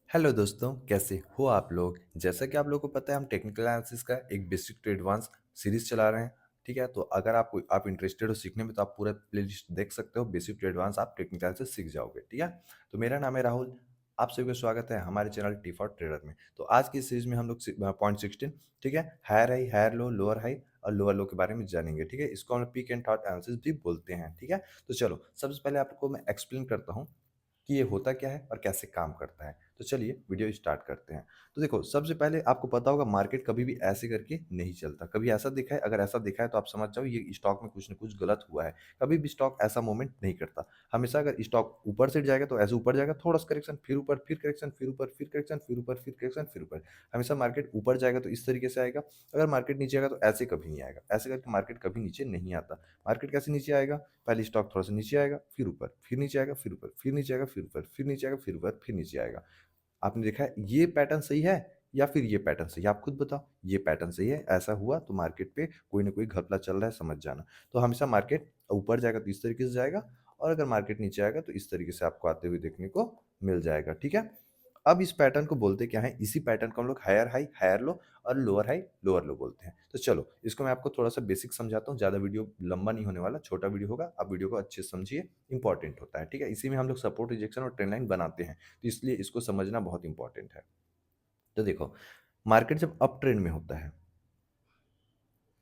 Hello दोस्तों, कैसे हो आप लोग। जैसा कि आप लोगों को पता है, हम टेक्निकल एनालिसिस का एक बेसिक टू एडवांस सीरीज चला रहे हैं। ठीक है, तो अगर आप इंटरेस्टेड हो सीखने में तो आप पूरा प्लेलिस्ट देख सकते हो। बेसिक टू एडवांस आप टेक्निकल एनालिसिस सीख जाओगे। ठीक है, तो मेरा नाम है राहुल। आप सभी का स्वागत है हमारे चैनल टी फॉर ट्रेडर में। तो आज की सीरीज में हम लोग पॉइंट 16, ठीक है, higher high, higher low, lower high और लोअर लो के बारे में जानेंगे। ठीक है, इसको हम पीक एंड टॉप एनालिसिस भी बोलते हैं। ठीक है, तो चलो सबसे पहले आपको मैं एक्सप्लेन करता हूँ कि ये होता क्या है और कैसे काम करता है। तो चलिए वीडियो स्टार्ट करते हैं। तो देखो, सबसे पहले आपको पता होगा मार्केट कभी भी ऐसे करके नहीं चलता। कभी ऐसा दिखा है, अगर ऐसा दिखा है तो आप समझ जाओ ये स्टॉक में कुछ ना कुछ गलत हुआ है। कभी भी स्टॉक ऐसा मूवमेंट नहीं करता। हमेशा अगर स्टॉक ऊपर से जाएगा तो ऐसे ऊपर जाएगा, थोड़ा सा करेक्शन, फिर ऊपर, फिर करेक्शन, फिर ऊपर, फिर करेक्शन, फिर ऊपर, फिर करेक्शन, फिर ऊपर। हमेशा मार्केट ऊपर जाएगा तो इस तरीके से आएगा। अगर मार्केट नीचे आएगा तो ऐसे कभी नहीं आएगा। ऐसे करके मार्केट कभी नीचे नहीं आता। मार्केट कैसे नीचे आएगा? पहले स्टॉक थोड़ा सा नीचे आएगा, फिर ऊपर, फिर नीचे आएगा, फिर ऊपर, फिर नीचे आएगा, फिर ऊपर, फिर नीचे आएगा, फिर ऊपर, फिर नीचे आएगा। आपने देखा है ये पैटर्न सही है या फिर ये पैटर्न सही है? आप खुद बताओ। ये पैटर्न सही है, ऐसा हुआ तो मार्केट पे कोई ना कोई घपला चल रहा है, समझ जाना। तो हमेशा मार्केट ऊपर जाएगा तो इस तरीके से जाएगा, और अगर मार्केट नीचे आएगा तो इस तरीके से आपको आते हुए देखने को मिल जाएगा। ठीक है, अब इस पैटर्न को बोलते क्या है? इसी पैटर्न को हम लोग हायर हाई, हायर लो और लोअर हाई, लोअर लो बोलते हैं। तो चलो इसको मैं आपको थोड़ा सा बेसिक समझाता हूँ। ज़्यादा वीडियो लंबा नहीं होने वाला, छोटा वीडियो होगा। आप वीडियो को अच्छे से समझिए, इंपॉर्टेंट होता है। ठीक है, इसी में हम लोग सपोर्ट, रिजेक्शन और ट्रेंड लाइन बनाते हैं, तो इसलिए इसको समझना बहुत इंपॉर्टेंट है। तो देखो, मार्केट जब अप ट्रेंड में होता है,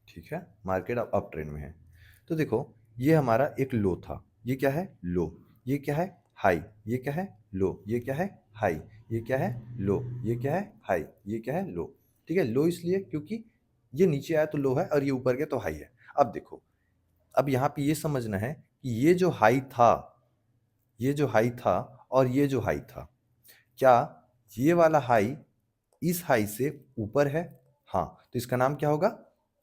ठीक है, मार्केट अब अप ट्रेंड में है, तो देखो ये हमारा एक लो था। ये क्या है? लो। ये क्या है? हाई। ये क्या है? लो। ये क्या है? हाई। ये क्या है? लो। ये क्या है? हाई। ये क्या है? लो। ठीक है, लो इसलिए क्योंकि ये नीचे आया तो लो है और ये ऊपर गया तो हाई है। अब देखो, अब यहाँ पे ये समझना है कि ये जो हाई था, ये जो हाई था और ये जो हाई था, क्या ये वाला हाई इस हाई से ऊपर है? हाँ, तो इसका नाम क्या होगा?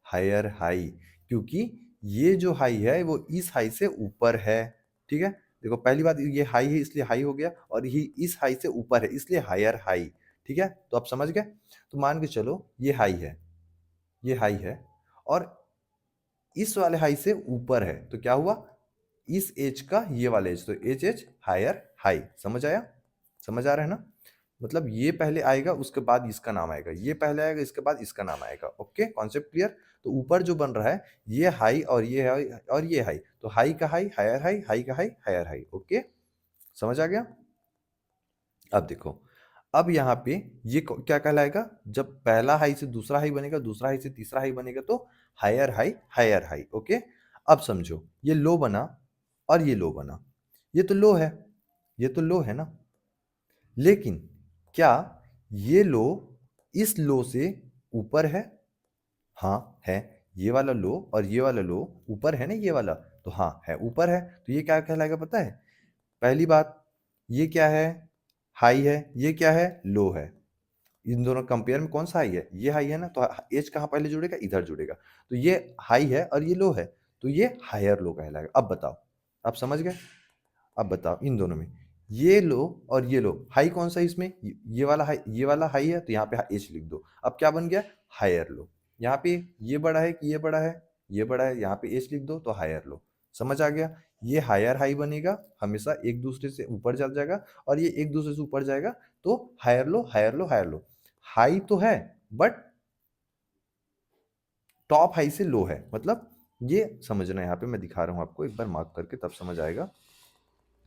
Higher high. क्योंकि ये जो हाई है वो इस हाई से ऊपर है। ठीक है, देखो पहली बात, ये हाई है इसलिए हाई हो गया, और ये इस हाई से ऊपर है इसलिए हायर हाई। ठीक है, तो आप समझ गए। तो मान के चलो ये हाई है, ये हाई है, और इस वाले हाई से ऊपर है, तो क्या हुआ? इस एज का ये वाला एज, तो एज एज हायर हाई। समझ आया? समझ आ रहा है ना? मतलब ये पहले आएगा उसके बाद इसका नाम आएगा, ये पहले आएगा इसके बाद इसका नाम आएगा। Okay, concept clear? तो ऊपर जो बन रहा है ये हाई और ये हाई और ये हाई, तो हाई का हाई हायर हाई, हाई का हाई हायर हाई। ओके, समझ आ गया? अब देखो, अब यहाँ पे ये क्या कहलाएगा? जब पहला हाई से दूसरा हाई बनेगा, दूसरा हाई से तीसरा हाई बनेगा, तो higher high, higher high. Okay, अब समझो ये लो बना और ये लो बना। ये तो लो है, ये तो लो है ना। लेकिन क्या ये लो इस लो से ऊपर है? हाँ है। ये वाला लो और ये वाला लो ऊपर है ना, ये वाला, तो हाँ है, ऊपर है। तो ये क्या कहलाएगा पता है? पहली बात, ये क्या है? हाई है। ये क्या है? लो है। इन दोनों कंपेयर में कौन सा हाई है? ये हाई है ना, तो एज कहाँ पहले जुड़ेगा? इधर जुड़ेगा। तो ये हाई है और ये लो है, तो ये हायर लो कहलाएगा। अब बताओ, आप समझ गए? अब बताओ इन दोनों में, ये लो और ये लो, हाई कौन सा है इसमें? ये वाला हाई, ये वाला हाई है, तो यहाँ पे एच लिख दो। अब क्या बन गया? Higher low. यहाँ पे ये बड़ा है कि ये बड़ा है? ये बड़ा है, यहाँ पे एच लिख दो तो हायर लो। समझ आ गया? ये हायर हाई बनेगा, हमेशा एक दूसरे से ऊपर चल जाएगा, और ये एक दूसरे से ऊपर जाएगा, तो higher low, higher low, higher low. High तो है, बट टॉप हाई से लो है। मतलब ये समझना, यहाँ पे मैं दिखा रहा हूँ आपको, एक बार मार्क करके तब समझ आएगा।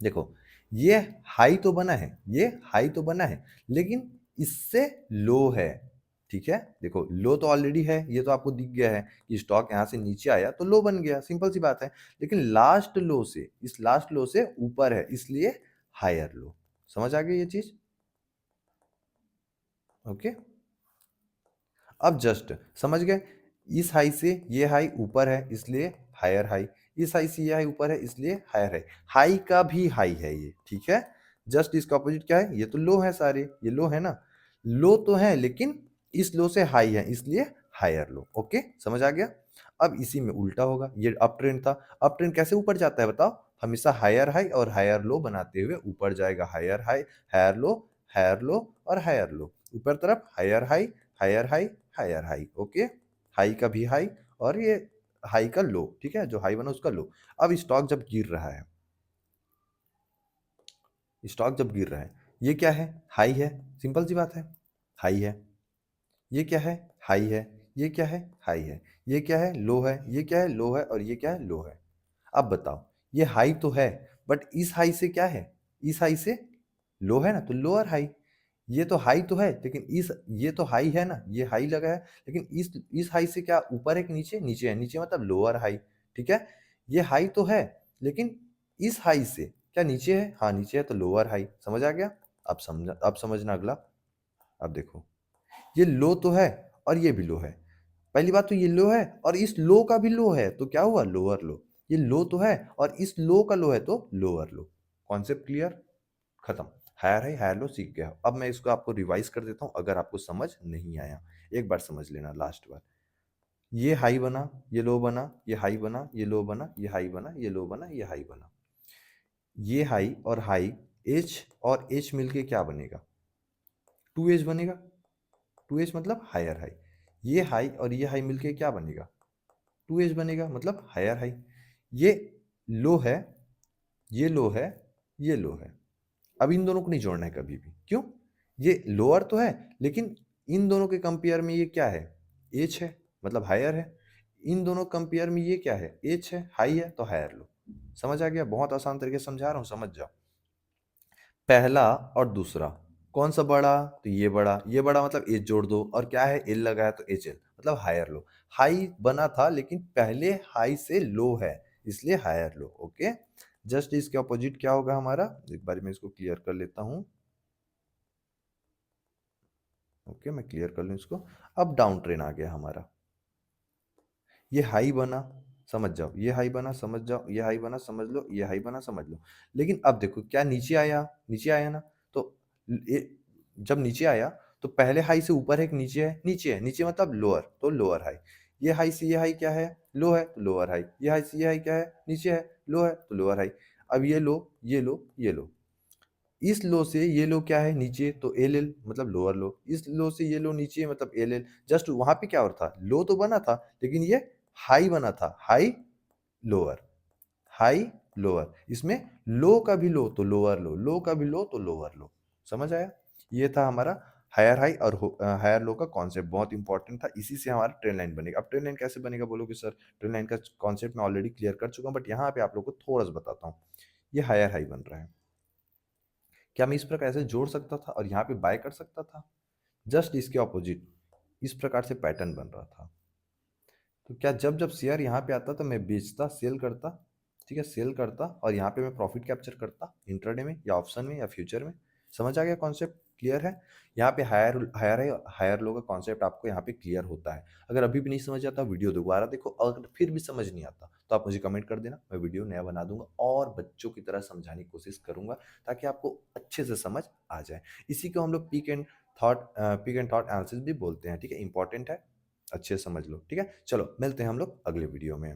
देखो, ये हाई तो बना है, ये हाई तो बना है, लेकिन इससे लो है। ठीक है, देखो लो तो ऑलरेडी है, ये तो आपको दिख गया है कि स्टॉक यहां से नीचे आया तो लो बन गया, सिंपल सी बात है। लेकिन लास्ट लो से, इस लास्ट लो से ऊपर है, इसलिए हायर लो। समझ आ गई ये चीज? ओके, अब जस्ट समझ गए। इस हाई से ये हाई ऊपर है इसलिए हायर हाई, इस हाई से ये हाई ऊपर है इसलिए हायर हाई। हाई का भी हाई है ये, ठीक है। जस्ट इसका ऑपोजिट क्या है? ये तो लो है सारे, ये लो है ना। लो तो है लेकिन इस लो से हाई है इसलिए हायर लो। ओके, समझ आ गया? अब इसी में उल्टा होगा, ये अप ट्रेंड था। अप ट्रेंड कैसे ऊपर जाता है बताओ? हमेशा हायर हाई और हायर लो बनाते हुए ऊपर जाएगा। Higher high, higher low, higher low और हायर लो, ऊपर तरफ higher high, higher high, higher high. Okay, high का भी हाई और ये हाई का लो, ठीक है, जो हाई बना उसका लो। अब स्टॉक जब गिर रहा है, स्टॉक जब गिर रहा है, ये क्या है? हाई है, सिंपल सी बात है। हाई है, ये क्या है? हाई है, ये क्या है? हाई है, ये क्या है? लो है, ये क्या है? लो है, और ये क्या है? लो है। अब बताओ, ये हाई तो है, बट इस हाई से क्या है? इस हाई से लो है ना, तो लोअर हाई। ये तो हाई तो है, लेकिन इस ये तो हाई है ना, ये हाई लगा है, लेकिन इस हाई से क्या ऊपर है कि नीचे? नीचे है, नीचे मतलब लोअर हाई। ठीक है? ये हाई तो है, लेकिन इस हाई से क्या नीचे है? हाँ, नीचे है, तो लोअर हाई। समझ आ गया? अब समझना अगला। अब देखो, ये लो तो है और ये भी लो है। पहली बात तो ये लो है और इस लो का भी लो है, तो क्या हुआ? लोअर लो। ये लो तो है और इस लो का लो है, तो लोअर लो। Concept clear? खत्म। हायर है, हायर लो, सीख गया। अब मैं इसको आपको रिवाइज कर देता हूँ, अगर आपको समझ नहीं आया। एक बार समझ लेना, लास्ट बार। ये हाई बना, ये लो बना, ये हाई बना, ये लो बना, ये हाई बना, ये लो बना, ये हाई बना। ये हाई और हाई, एच और एच मिलके क्या बनेगा? टू एच बनेगा। टू एच मतलब हायर हाई। ये हाई और ये हाई मिलके क्या बनेगा? टू एच बनेगा, मतलब हायर हाई। ये लो है, ये लो है, ये लो है। अब इन दोनों को नहीं जोड़ना है कभी भी। क्यों? ये लोअर तो है, लेकिन इन दोनों के कंपेयर में ये क्या है? एच है, मतलब हायर है। इन दोनों कंपेयर में ये क्या है? एच है, हाई है, तो हायर लो। समझ आ गया? बहुत आसान तरीके से समझा रहा हूँ, समझ जाओ। पहला और दूसरा कौन सा बड़ा? तो ये बड़ा मतलब एच जोड़ दो, और क्या है? एल लगा है, तो एच एल मतलब हायर लो। हाई बना था, लेकिन पहले हाई से लो है, इसलिए हायर लो। ओके, जस्ट इसके ऑपोजिट क्या होगा हमारा? एक बार मैं इसको क्लियर कर लेता हूं। ओके, मैं क्लियर कर लूं इसको। अब डाउन ट्रेन आ गया हमारा। ये हाई बना, समझ जाओ, ये हाई बना, समझ जाओ, ये हाई बना, समझ लो, ये हाई बना, समझ लो। लेकिन अब देखो, क्या नीचे आया? नीचे आया ना, तो जब नीचे आया, तो पहले हाई से ऊपर है कि नीचे है? नीचे है, नीचे मतलब लोअर, तो लोअर हाई। ये हाई से ये हाई क्या है? लो है, तो लोअर हाई। ये हाई से ये हाई क्या है? नीचे है, लो है, तो लोअर हाई। अब ये लो, ये लो, ये लो। इस लो से ये लो क्या है? नीचे, तो एल एल मतलब लोअर लो। इस लो से ये लो नीचे, मतलब एल एल। जस्ट वहां पे क्या हो रहा था? लो तो बना था, लेकिन ये हाई बना था। High lower, high lower. इसमें लो का भी लो तो लोअर लो, लो का भी लो तो लोअर लो। समझ आया? ये था हमारा हायर हाई और हायर लो का कॉन्सेप्ट। बहुत इंपॉर्टेंट था, इसी से हमारा ट्रेन लाइन बनेगा। अब ट्रेन लाइन कैसे बनेगा बोलोगे सर? ट्रेन लाइन का कॉन्सेप्ट मैं ऑलरेडी क्लियर कर चुका हूँ, बट यहाँ पे आप लोग को थोड़ा सा बताता हूँ। ये हायर हाई बन रहा है, क्या मैं इस प्रकार ऐसे जोड़ सकता था और यहाँ पे बाय कर सकता था? जस्ट इसके ऑपोजिट इस प्रकार से पैटर्न बन रहा था। तो क्या जब जब शेयर यहाँ पे आता तो मैं बेचता, सेल करता? ठीक है, सेल करता, और यहाँ पे मैं प्रॉफिट कैप्चर करता इंट्राडे में या ऑप्शन में या फ्यूचर में। समझ आ गया? कॉन्सेप्ट क्लियर है? यहाँ पे हायर हायर है, हायर लो का कॉन्सेप्ट आपको यहाँ पे क्लियर होता है। अगर अभी भी नहीं समझ आता, वीडियो दोबारा देखो। अगर फिर भी समझ नहीं आता, तो आप मुझे कमेंट कर देना, मैं वीडियो नया बना दूंगा और बच्चों की तरह समझाने की कोशिश करूंगा, ताकि आपको अच्छे से समझ आ जाए। इसी को हम लोग पीक एंड थॉट एनालिसिस भी बोलते हैं। ठीक है, इंपॉर्टेंट है, अच्छे से समझ लो। ठीक है, चलो मिलते हैं हम लोग अगले वीडियो में।